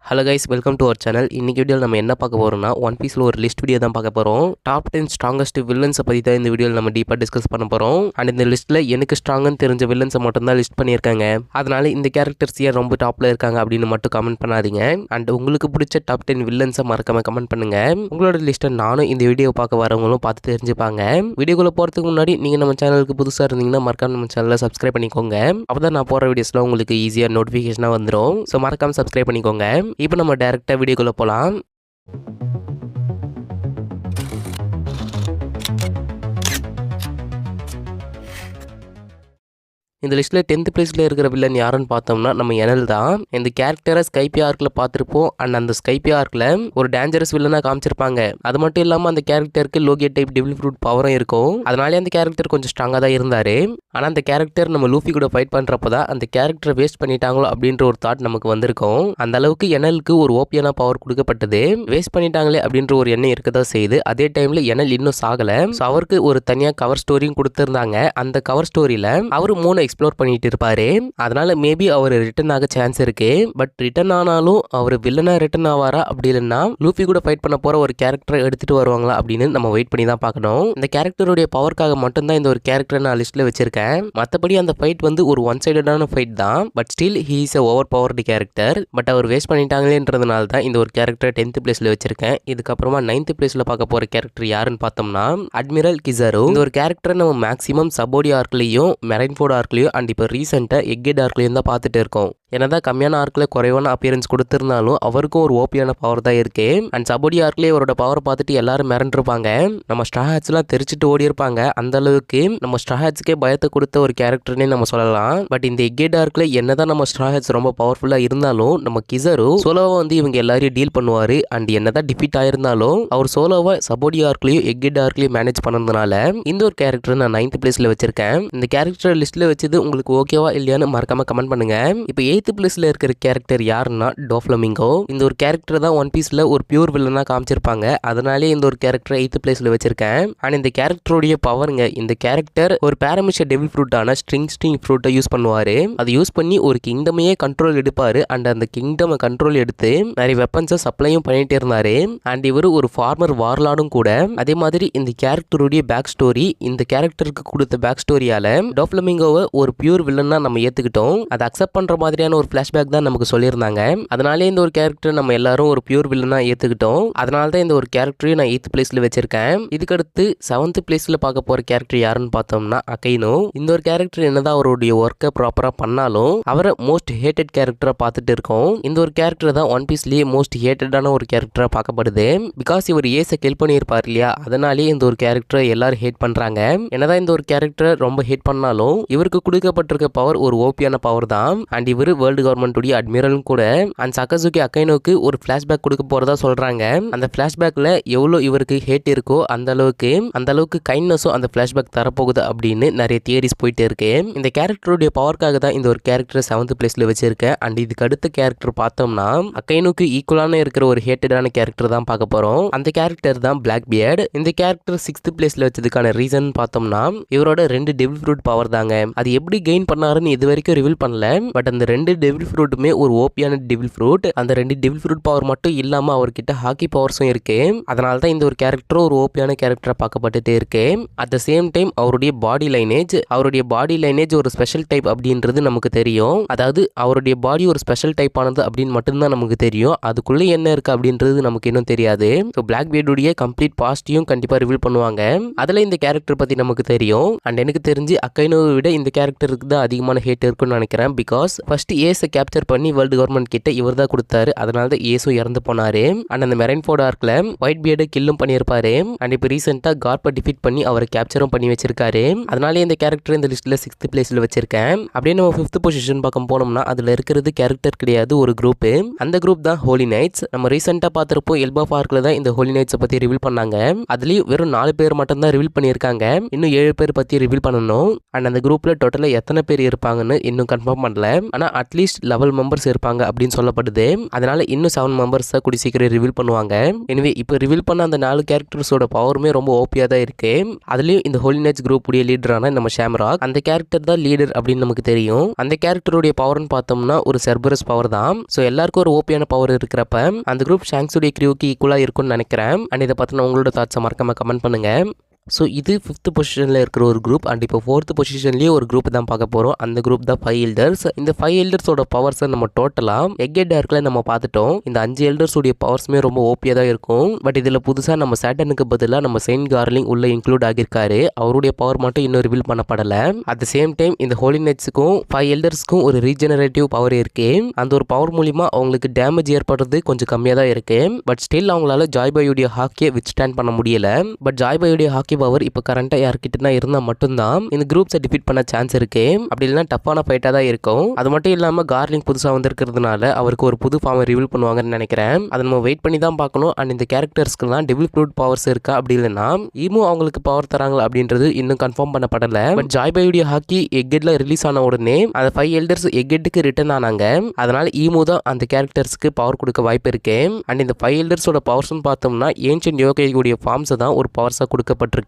Hello guys, welcome to our channel. இன்னைக்கு வீடியோவில் நம்ம என்ன பார்க்க போகிறோம்னா, ஒன் பீஸில் ஒரு லிஸ்ட் வீடியோ தான் பார்க்க போகிறோம். டாப் 10 ஸ்ட்ராங்கஸ்ட் வில்லன்ஸை பற்றி தான் இந்த வீடியோவில் நம்ம டீப்பாக டிஸ்கஸ் பண்ண போகிறோம். அண்ட் இந்த லிஸ்ட்டில் எனக்கு ஸ்ட்ராங்குன்னு தெரிஞ்ச வில்லன்ஸை மட்டும் தான் லிஸ்ட் பண்ணியிருக்காங்க. அதனால இந்த கேரக்டர்ஸ் ஏன் ரொம்ப டாப்பில் இருக்காங்க அப்படின்னு மட்டும் கமெண்ட் பண்ணாதீங்க. அண்ட் உங்களுக்கு பிடிச்ச டாப் 10 வில்லன்ஸை மறக்காம கமெண்ட் பண்ணுங்க. உங்களோட லிஸ்ட்டை நானும் இந்த வீடியோ பார்க்க வரவங்களும் பார்த்து தெரிஞ்சுப்பாங்க. வீடியோக்குள்ளே போகிறதுக்கு முன்னாடி நீங்கள் நம்ம சேனலுக்கு புதுசாக இருந்தீங்கன்னா மறக்காம நம்ம சேனலை சப்ஸ்கிரைப் பண்ணிக்கோங்க. அப்போ தான் நான் போகிற வீடியோஸ்லாம் உங்களுக்கு ஈஸியாக நோட்டிஃபிகேஷனாக வந்துடும். ஸோ மறக்காம சப்ஸ்கிரைப் பண்ணிக்கோங்க. இப்போ நம்ம டைரக்டா வீடியோக்குள்ள போலாம். இந்த லிஸ்ட்டில் 10th பிளேஸில் இருக்கிற வில்லன் யாருன்னு பார்த்தோம்னா நம்ம எனல் தான். இந்த கேரக்டரை ஸ்கைபி ஆர்க்கில் பார்த்துருப்போம். அண்ட் அந்த ஸ்கைபி ஆர்க்கில் ஒரு டேஞ்சரஸ் வில்லனாக காமிச்சிருப்பாங்க. அது மட்டும் இல்லாமல் அந்த கேரக்டருக்கு லோகியா டைப் டெவில் ஃப்ரூட் பவரும் இருக்கும். அதனாலே அந்த கேரக்டர் கொஞ்சம் ஸ்ட்ராங்காக தான் இருந்தார். ஆனால் அந்த கேரக்டர் நம்ம லூஃபி கூட ஃபைட் பண்ணுறப்போ தான் அந்த கேரக்டரை வேஸ்ட் பண்ணிட்டாங்களோ அப்படின்ற ஒரு தாட் நமக்கு வந்திருக்கும். அந்த அளவுக்கு எனலுக்கு ஒரு ஓபியான பவர் கொடுக்கப்பட்டது. வேஸ்ட் பண்ணிட்டாங்களே அப்படின்ற ஒரு எண்ணம் இருக்கதான் செய்யுது. அதே டைமில் எனல் இன்னும் சாகலை. ஸோ அவருக்கு ஒரு தனியாக கவர் ஸ்டோரியும் கொடுத்துருந்தாங்க. அந்த கவர் ஸ்டோரியில் அவர் 3 எக்ஸ்ப்ளோர் பண்ணிட்டு இருப்பாரு. அதனால மேபி அவர் ரிட்டர்ன் ஆக சான்ஸ் இருக்கு. பட் ரிட்டர்ன் ஆனாலும் அவர் வில்லனா ரிட்டர்ன் ஆவாரா அப்படி இல்லைன்னா லூஃபி கூட ஃபைட் பண்ண போற ஒரு கேரக்டரை எடுத்துட்டு வருவாங்களா அப்படின்னு நம்ம வெயிட் பண்ணி தான் பார்க்கணும். இந்த கேரக்டருடைய பவர்க்காக மட்டும்தான் இந்த ஒரு கேரக்டரை நான் லிஸ்ட்ல வச்சிருக்கேன். மற்றபடி அந்த ஃபைட் வந்து ஒரு ஒன் சைடடான ஃபைட் தான். But still he is a overpowered character. But அவர் வேஸ்ட் பண்ணிட்டாங்களேன்றதுனால தான் இந்த ஒரு கேரக்டரை 10th பிளேஸ்ல வச்சிருக்கேன். இதுக்கப்புறமா 9th பிளேஸ்ல பார்க்க போற கேரக்டர் யாருன்னு பார்த்தோம்னா அட்மிரல் கிசாரு. இந்த ஒரு கேரக்டரை நம்ம மேக்ஸிமம் சபோடி ஆர்க்லயும் மெரைன்ஃபோர்ட் ஆர்க்லயும் அண்ட் இப்போ ரீசெண்டாக எக்கெட் ஆர்க்லேயும் தான் பார்த்துட்டு இருக்கோம். என்னதான் கம்மியான ஆர்க்கில் குறைவான அப்பியரன்ஸ் கொடுத்துருந்தாலும் அவருக்கும் ஒரு ஓபியான பவர் தான் இருக்கு. அண்ட் சபோடி ஆர்க்லேயே அவரோட பவரை பார்த்துட்டு எல்லாரும் மிரண்டிருப்பாங்க. நம்ம ஸ்ட்ரா ஹேட்ஸ்லாம் தெரிச்சிட்டு ஓடி இருப்பாங்க. அந்த அளவுக்கு நம்ம ஸ்ட்ரா ஹேட்ஸ்க்கே பயத்தை கொடுத்த ஒரு கேரக்டர்னே நம்ம சொல்லலாம். பட் இந்த எக்கெட் ஆர்க்கில் என்னதான் நம்ம ஸ்ட்ரா ஹேட்ஸ் ரொம்ப பவர்ஃபுல்லாக இருந்தாலும் நம்ம கிசரு சோலோவா வந்து இவங்க எல்லாரையும் டீல் பண்ணுவார். அண்ட் என்னதான் டிஃபீட் ஆயிருந்தாலும் அவர் சோலோவா சபோடி ஆர்க்லையும் எக்கெட் ஆர்க்லையும் மேனேஜ் பண்ணதுனால இந்த ஒரு கேரக்டர் நான் 9th பிளேஸ்ல வச்சிருக்கேன். இந்த கேரக்டர் லிஸ்ட்ல வச்சது உங்களுக்கு ஓகேவா இல்லையான்னு மறக்காம கமெண்ட் பண்ணுங்க. இப்போ 8th பிளேஸ்ல இருக்கிற கேரக்டர் யாருன்னா டோஃப்ளமிங்கோ. இந்த ஒரு கேரக்டர் தான் ஒன் பீஸ்ல ஒரு பியூர் வில்லனா காமிச்சிருப்பாங்க. அதனாலே இந்த ஒரு கேரக்டர் 8th பிளேஸ்ல வச்சிருக்கேன். அண்ட் இந்த கேரக்டருடைய பவருங்க, இந்த கேரக்டர் ஒரு பேரமிஷ டெவில் ஃப்ரூட்டான ஸ்ட்ரிங் ஃப்ரூட்டை யூஸ் பண்ணுவாரு. அதை யூஸ் பண்ணி ஒரு கிங்டமையே கண்ட்ரோல் எடுப்பாரு. அண்ட் அந்த கிங்டம் கண்ட்ரோல் எடுத்து நிறைய வெப்பன்ஸை சப்ளையும் பண்ணிட்டே இருந்தாரு. அண்ட் இவர் ஒரு ஃபார்மர் வார்லாடும் கூட. அதே மாதிரி இந்த கேரக்டருடைய பேக் ஸ்டோரி, இந்த கேரக்டருக்கு கொடுத்த பேக் ஸ்டோரியால டோஃப்ளமிங்கோவை ஒரு பியூர் வில்லனா நம்ம ஏத்துக்கிட்டோம். அதை அக்செப்ட் பண்ற மாதிரியான ஒரு ஃபிளாஷ்பேக் தான் நமக்கு சொல்லியிருந்தாங்க. அதனாலே இந்த ஒரு கேரக்டர் நம்ம எல்லாரும் ஒரு பியூர் வில்லனா ஏத்துக்கிட்டோம். அதனால தான் இந்த ஒரு கேரக்டரையும் நான் 8th பிளேஸ்ல வச்சிருக்கேன். இதுக்கடுத்து 7th பிளேஸ்ல பார்க்க போற கேரக்டர் யாருன்னு பார்த்தோம்னா அகைனோ. இந்த ஒரு கேரக்டர் என்னதான் அவருடைய ஒர்க்கை ப்ராப்பரா பண்ணாலும் அவரை மோஸ்ட் ஹேட்டட் கேரக்டரா பார்த்துட்டு இருக்கோம். இந்த ஒரு கேரக்டர் தான் ஒன் பீஸ்லயே மோஸ்ட் ஹேட்டடான ஒரு கேரக்டரா பார்க்கப்படுது. பிகாஸ் இவர் ஏஸை கில் பண்ணியிருப்பார் இல்லையா, அதனாலே இந்த ஒரு கேரக்டரை எல்லாரும் ஹேட் பண்றாங்க. என்னதான் இந்த ஒரு கேரக்டரை ரொம்ப ஹேட் பண்ணாலும் இவருக்கு கொடுக்கப்பட்டிருக்க பவர் ஒரு ஓபியான பவர் தான். அண்ட் இவர் வேர்ல்டு கவர்மெண்ட் உடைய அட்மிரலும் கூட. அண்ட் சகசுகி அகைனோக்கு ஒரு பிளாஷ்பேக் கொடுக்க போறதா சொல்றாங்க. அந்த பிளாஷ்பேக்ல எவ்வளவு இவருக்கு ஹேட் இருக்கோ அந்த அளவுக்கு கைண்ட்னஸும் அந்த பிளாஷ்பேக் தரப்போகுது அப்படின்னு நிறைய தியரிஸ் போயிட்டு இருக்கு. இந்த கேரக்டருடைய பவர்க்காக தான் இந்த ஒரு கேரக்டர் 7th பிளேஸ்ல வச்சிருக்கேன். அண்ட் இதுக்கு அடுத்த கேரக்டர் பார்த்தோம்னா அகைனோக்கு ஈக்குவலான இருக்கிற ஒரு ஹேட்டடான கேரக்டர் தான் பார்க்க போறோம். அந்த கேரக்டர் தான் பிளாக் பியர்ட். இந்த கேரக்டர் 6th பிளேஸ்ல வச்சதுக்கான ரீசன் பார்த்தோம்னா இவரோட 2 டெவில் ஃப்ரூட் பவர் தாங்க. அது எப்படி கெயின் பண்ணாருன்னு இது வரைக்கும் ரிவீல் பண்ணல. பட் அந்த 2 டெவில் ஃப்ரூட்டுமே ஒரு ஓபியான டெவில் ஃப்ரூட். அந்த 2 டெவில் ஃப்ரூட் பவர் மட்டும் இல்லாம அவர்கிட்ட ஹாக்கி பவர்ஸும் இருக்கு. அதனால தான் இந்த ஒரு கேரக்டர் ஒரு ஓபியான கேரக்டரா பார்க்கப்பட்டுட்டே இருக்கு. அட் த சேம் டைம் அவருடைய பாடி லைனேஜ் ஒரு ஸ்பெஷல் டைப் அப்படின்றது நமக்கு தெரியும். அதாவது அவருடைய பாடி ஒரு ஸ்பெஷல் டைப் ஆனது அப்படின்னு மட்டும்தான் நமக்கு தெரியும். அதுக்குள்ள என்ன இருக்கு அப்படின்றது நமக்கு இன்னும் தெரியாது. ஸோ பிளாக் பியர்டுடைய கம்ப்ளீட் பாஸ்டையும் கண்டிப்பா ரிவீல் பண்ணுவாங்க. அதுல இந்த கேரக்டர் பத்தி நமக்கு தெரியும். அண்ட் எனக்கு தெரிஞ்சு அகைனோவை விட இந்த கேரக்டருக்கு தான் அதிகமான ஹேட் இருக்குன்னு நினைக்கிறேன். பிகாஸ் ஃபர்ஸ்ட் ஏஸை கேப்சர் பண்ணி வேர்ல்டு கவர்மெண்ட் கிட்ட இவர் தான் கொடுத்தாரு. அதனால தான் ஏஸும் இறந்து போனாரு. அண்ட் அந்த மெரைன்ஃபோர்ட் ஆர்க்ல ஒயிட் பியர்டை கில்லும் பண்ணியிருப்பாரு. அண்ட் இப்போ ரீசெண்டா கார்பை டிஃபீட் பண்ணி அவரை கேப்சரும் பண்ணி வச்சிருக்காரு. அதனால இந்த கேரக்டர் இந்த லிஸ்ட்ல 6th பிளேஸ்ல வச்சிருக்கேன். அப்படியே நம்ம 5th பொசிஷன் பக்கம் போனோம்னா அதுல இருக்கிறது கேரக்டர் கிடையாது, ஒரு குரூப். அந்த குரூப் தான் ஹோலி நைட்ஸ். நம்ம ரீசெண்டா பார்த்திருப்போம் எல்பா பார்க்ல தான் இந்த ஹோலி நைட்ஸை பத்தி ரிவீல் பண்ணாங்க. அதுலயும் வெறும் 4 பேர் மட்டும் தான் ரிவீல் பண்ணியிருக்காங்க. இன்னும் 7 பேர் பத்தி ரிவீல் பண்ணணும். அண்ட் அந்த குரூப்ல டோட்டலா எத்தனை பேர் இருப்பாங்கன்னு இன்னும் கன்ஃபார்ம் பண்ணல. ஆனா அட்லீஸ்ட் 11 மெம்பர்ஸ் இருப்பாங்க அப்படின்னு சொல்லப்படுது. அதனால இன்னும் 7 மெம்பர்ஸ் கூடி சீக்கிரம் ரிவீல் பண்ணுவாங்க. எனவே இப்போ ரிவீல் பண்ண அந்த 4 கேரக்டர்ஸோட பவருமே ரொம்ப ஓபியா தான் இருக்கு. அதுலயும் இந்த ஹோலி நைட்ஸ் குரூப் உடைய லீடரான நம்ம ஷாம்ராக் அந்த கேரக்டர் தான் லீடர் அப்படின்னு நமக்கு தெரியும். அந்த கேரக்டருடைய பவர்னு பார்த்தோம்னா ஒரு செர்பரஸ் பவர் தான். ஸோ எல்லாருக்கும் ஒரு ஓபியான பவர் இருக்கிறப்ப அந்த குரூப் ஷாங்க்ஸுடைய கிரியூக்கு ஈக்குவலா இருக்கும்னு நினைக்கிறேன். அண்ட் இதை பத்தின உங்களோட தாட்ஸை மறக்காம கமெண்ட் பண்ணுங்க. ஸோ இது 5th பொசிஷனில் இருக்கிற ஒரு குரூப். அண்ட் இப்போ 4th பொசிஷன்லேயே ஒரு குரூப் தான் பார்க்க போகிறோம். அந்த குரூப் தான் 5 எல்டர்ஸ். இந்த 5 எல்டர்ஸோட பவர்ஸை நம்ம டோட்டலாக எக்கெட் டார்க்கில் நம்ம பார்த்துட்டோம். இந்த 5 எல்டர்ஸோடைய பவர்ஸுமே ரொம்ப ஓபியாக தான் இருக்கும். பட் இதில் புதுசாக நம்ம சேட்டனுக்கு பதிலாக நம்ம செயின்ட் கார்லிங் உள்ள இன்க்ளூட் ஆகியிருக்காரு. அவருடைய பவர் மட்டும் இன்னும் ரிவீல் பண்ணப்படலை. அட் த சேம் டைம் இந்த ஹோலி நைட்ஸுக்கும் 5 எல்டர்ஸ்க்கும் ஒரு ரீஜெனரேட்டிவ் பவர் இருக்கு. அந்த ஒரு பவர் மூலிமா அவங்களுக்கு டேமேஜ் ஏற்படுறது கொஞ்சம் கம்மியாக தான் இருக்கு. பட் ஸ்டில் அவங்களால ஜாய் பாயுடைய ஹாக்கியை வித்ஸ்டாண்ட் பண்ண முடியல. பட் ஜாய் பாயுடைய ஹாக்கி பவர் இப்போ கரண்டா யார்கிட்ட இருந்தா மட்டும்தான் இந்த குரூப்ஸை டிஃபீட் பண்ண சான்ஸ் இருக்கு. அப்படி இல்லைன்னா டஃப்பான ஃபைட்டா தான் இருக்கும். அது மட்டும் இல்லாம கார்லிங் புதுசா வந்திருக்கிறதுனால அவருக்கு ஒரு புது ஃபார்மை ரிவீல் பண்ணுவாங்கன்னு நினைக்கிறேன். அதை நம்ம வெயிட் பண்ணி தான் பார்க்கணும். அண்ட் இந்த கேரக்டர்ஸ்க்குலாம் டெவில் ஃப்ரூட் பவர்ஸ் இருக்கா அப்படி இல்லைன்னா ஈமோ அவங்களுக்கு பவர் தராங்களா அப்படின்றது இன்னும் கன்ஃபார்ம் பண்ணப்படல. பட் ஜாய் பாயுடைய ஹாக்கி எக்கெட்ல ரிலீஸ் ஆன உடனே அந்த 5 எல்டர்ஸ் எக்கெட்டுக்கு ரிட்டர்ன் ஆனாங்க. அதனால ஈமோ தான் அந்த கேரக்டர்ஸ்க்கு பவர் கொடுக்க வாய்ப்பு இருக்கு. அண்ட் இந்த 5 எல்டர்ஸோட பவர்ஸ்னு பார்த்தோம்னா ஏன்ஷியன்ட் யோகையுடைய ஃபார்ம்ஸ் தான் ஒரு பவர்ஸா கொடுக்கப்பட்டிருக்கு.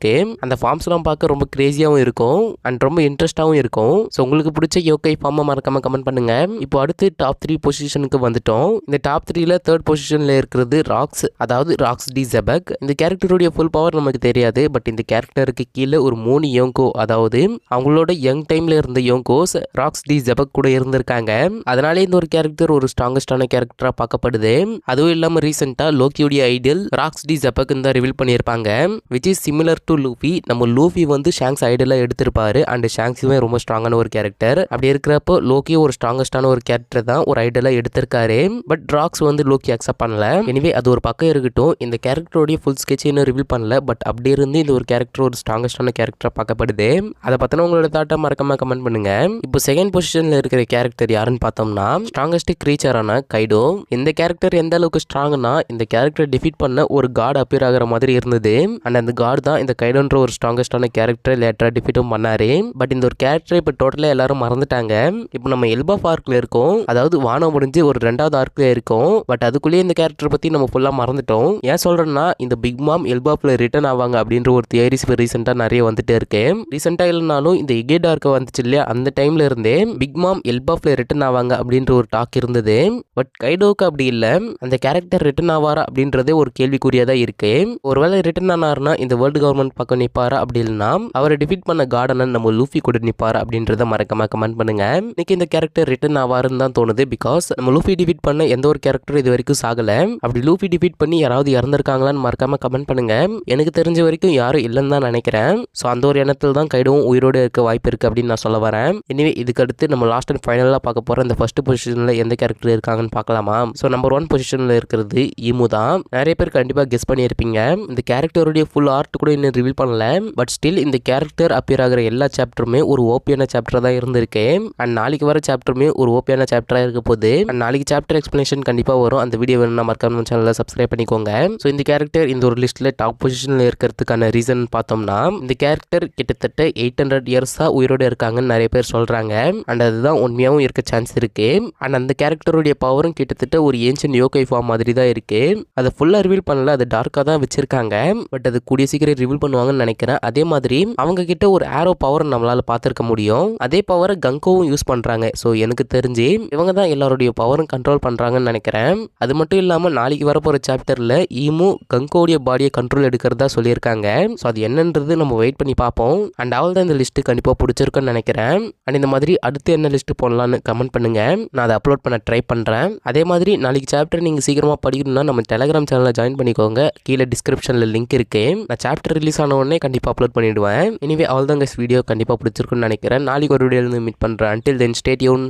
அந்த ஃபார்ம்ஸ்லாம் பார்க்க ரொம்ப கிரேசியாகவும் இருக்கும் அண்ட் ரொம்ப இன்ட்ரெஸ்டாகவும் இருக்கும். ஸோ உங்களுக்கு பிடிச்ச யோகை ஃபார்மை மறக்காம கமெண்ட் பண்ணுங்க. இப்போ அடுத்து டாப் 3 பொசிஷனுக்கு வந்துட்டோம். இந்த டாப் 3ல 3rd பொசிஷன்ல இருக்கிறது ராக்ஸ், அதாவது ராக்ஸ் டி ஜெபக். இந்த கேரக்டருடைய ஃபுல் பவர் நமக்கு தெரியாது. பட் இந்த கேரக்டருக்கு கீழே ஒரு 3 யோங்கோ, அதாவது அவங்களோட யங் டைம்ல இருந்த யோங்கோஸ் ராக்ஸ் டி ஜெபக் கூட இருந்திருக்காங்க. அதனாலே இந்த ஒரு கேரக்டர் ஒரு ஸ்ட்ராங்கஸ்டான கேரக்டரா பார்க்கப்படுது. அதுவும் இல்லாம ரீசெண்டா லோக்கியோடைய ஐடியல் ராக்ஸ் டி ஜெபக் தான் ரிவீல் பண்ணியிருப்பாங்க. Which is similar to Luffy. நம்ம லூஃபி வந்து ஷாங்க்ஸ் ஐடியலாக எடுத்திருப்பாரு. அண்ட் ஷாங்க்ஸுமே ரொம்ப ஸ்ட்ராங்கான ஒரு கேரக்டர். அப்படி இருக்கிறப்போ லோக்கி ஒரு ஸ்ட்ராங்கஸ்டான ஒரு கேரக்டர் தான் ஒரு ஐடியலாக எடுத்திருக்காரு. பட் ராக்ஸ் வந்து லோக்கி அக்செப்ட் பண்ணல. எனிவே அது ஒரு பக்கம் இருக்கட்டும். இந்த கேரக்டரோடைய ஃபுல் ஸ்கெட்ச் இன்னும் ரிவீல் பண்ணல. பட் அப்படி இருந்து இந்த ஒரு கேரக்டர் ஒரு ஸ்ட்ராங்கஸ்டான கேரக்டராக பார்க்கப்படுது. அதை பற்றின உங்களோட தாட்டை மறக்காம கமெண்ட் பண்ணுங்க. இப்போ 2nd பொசிஷனில் இருக்கிற கேரக்டர் யாருன்னு பார்த்தோம்னா ஸ்ட்ராங்கஸ்ட் கிரீச்சரான கைடோ. இந்த கேரக்டர் எந்த அளவுக்கு ஸ்ட்ராங்னா இந்த கேரக்டர் டிஃபீட் பண்ண ஒரு காட் அப்பியர் ஆகிற மாதிரி இருந்தது. அண்ட் அந்த காட் தான் இந்த கைடோன்ற ஒரு ஸ்ட்ராங்கஸ்டான கேரக்டர் லேட்டரா டிஃபீட்டும் பண்ணாரு. பட் இந்த ஒரு கேரக்டர் இப்போ டோட்டலா எல்லாரும் மறந்துட்டாங்க. இப்போ நம்ம எல்பாஃப் ஆர்க்ல இருக்கோம், அதாவது வானம் முடிஞ்சு ஒரு 2வது ஆர்க்ல இருக்கோம். பட் அதுக்குள்ளேயே இந்த கேரக்டர் பத்தி நம்ம ஃபுல்லா மறந்துட்டோம். ஏன் சொல்றேன்னா இந்த பிக் மாம் எல்பாஃப்ல ரிட்டர்ன் ஆவாங்க அப்படின்ற ஒரு தியரிஸ் ரீசெண்டா நிறைய வந்துட்டே இருக்கு. ரீசெண்டா இல்லைனாலும் இந்த எகேட் ஆர்க் வந்துச்சு இல்லையா, அந்த டைம்ல இருந்தே பிக் மாம் எல்பாஃப்ல ரிட்டர்ன் ஆவாங்க அப்படின்ற ஒரு டாக் இருந்தது. பட் கைடோக்கு அப்படி இல்லை. அந்த கேரக்டர் ரிட்டர்ன் ஆவாரா அப்படின்றதே ஒரு கேள்விக்குறியா தான் இருக்கு. ஒருவேளை ரிட்டர்ன் ஆனாருன்னா இந்த வேர்ல்டு கவர்மெண்ட் பக்கம் நிப்பாரா அப்படி இல்லைன்னா அவரை டிஃபீட் பண்ண கார்டனன் நம்ம லூஃபி கூட நிப்பார் அப்படின்றத மறக்காம கமெண்ட் பண்ணுங்க. இன்னைக்கு இந்த கேரக்டர் ரிட்டர்ன் ஆவாருன்னு தான் தோணுது. பிகாஸ் நம்ம லூஃபி டிஃபீட் பண்ண எந்த ஒரு கேரக்டரும் இது வரைக்கும் சாகல. அப்படி லூஃபி டிஃபீட் பண்ணி யாராவது இறந்திருக்காங்களான்னு மறக்காம கமெண்ட் பண்ணுங்க. எனக்கு தெரிஞ்ச வரைக்கும் யாரும் இல்லைன்னு தான் நினைக்கிறேன். ஸோ அந்த ஒரு எண்ணத்தில் தான் கைடவும் உயிரோடு இருக்க வாய்ப்பு இருக்கு அப்படின்னு நான் சொல்ல வரேன். எனவே இதுக்கு அடுத்து நம்ம லாஸ்ட் அண்ட் ஃபைனலாக பார்க்க போற இந்த ஃபர்ஸ்ட் பொசிஷன்ல எந்த கேரக்டர் இருக்காங்கன்னு பார்க்கலாமா. ஸோ நம்பர் 1 பொசிஷன்ல இருக்கிறது ஈமு தான். நிறைய பேர் கண்டிப்பா கெஸ் பண்ணியிருப்பீங்க. இந்த கேரக்டருடைய ஃபுல் ஆர்ட் கூட இன்னும் ரிவீல் பண்ணல. பட் ஸ்டில் இந்த கேரக்டர் அப்பியர் ஆகிற எல்லா சாப்டருமே ஒரு ஓபியான சாப்டர் தான் இருந்திருக்கு. அண்ட் நாளைக்கு வர சாப்டருமே ஒரு ஓபியான சாப்டரா இருக்க போகுது. அண்ட் நாளைக்கு சாப்டர் எக்ஸ்பிளேஷன் கண்டிப்பா வரும். அந்த வீடியோ வேணும்னா மறக்காம சேனலை சப்ஸ்கிரைப் பண்ணிக்கோங்க. ஸோ இந்த கேரக்டர் இந்த ஒரு லிஸ்ட்ல டாப் பொசிஷன்ல இருக்கிறதுக்கான ரீசன் பார்த்தோம்னா இந்த கேரக்டர் கிட்டத்தட்ட 800 இயர்ஸா உயிரோட இருக்காங்கன்னு நிறைய பேர் சொல்றாங்க. அண்ட் அதுதான் உண்மையாகவும் இருக்க சான்ஸ் இருக்கு. அண்ட் அந்த கேரக்டருடைய பவரும் கிட்டத்தட்ட ஒரு ஏன்ஷியன்ட் யோகை ஃபார்ம் மாதிரி தான் இருக்கு. அதை ஃபுல்லா ரிவீல் பண்ணல, அது டார்க்கா தான் வச்சிருக்காங்க. பட் அது கூடிய சீக்கிரம் ரிவீல் பண்ணுவாங்கன்னு நினைக்கிறேன். அதே மாதிரி அவங்க கிட்ட ஒரு ஆரோ பவர் நம்மளால பார்த்திருக்க முடியும். அதே பவரை கங்கோவும் யூஸ் பண்றாங்க. ஸோ எனக்கு தெரிஞ்சு இவங்க தான் எல்லாருடைய பவரும் கண்ட்ரோல் பண்றாங்கன்னு நினைக்கிறேன். அது மட்டும் இல்லாம நாளைக்கு வரப்போற சாப்டர்ல ஈமு கங்கோடைய பாடியை கண்ட்ரோல் எடுக்கிறதா சொல்லியிருக்காங்க. ஸோ அது என்னன்றது நம்ம வெயிட் பண்ணி பார்ப்போம். அண்ட் அவள் தான் இந்த லிஸ்ட் கண்டிப்பா பிடிச்சிருக்குன்னு நினைக்கிறேன். அண்ட் இந்த மாதிரி அடுத்து என்ன லிஸ்ட் போடலான்னு கமெண்ட் பண்ணுங்க. நான் அதை அப்லோட் பண்ண ட்ரை பண்றேன். அதே மாதிரி நாளைக்கு சாப்டர் நீங்க சீக்கிரமா படிக்கணும்னா நம்ம டெலிகிராம் சேனல்ல ஜாயின் பண்ணிக்கோங்க. கீழே டிஸ்கிரிப்ஷன்ல லிங்க் இருக்கு. நான் சாப்டர் ரிலீஸ் ஆன உடனே கண்டிப்பா அப்லோட் பண்ணிடுவேன். எனிவே அவள் தான் வீடியோ கண்டிப்பா பிடிச்சிருக்குன்னு நினைக்கிறேன். நாளைக்கு ஒரு வீடியோல மீட் பண்றேன். until then stay tuned.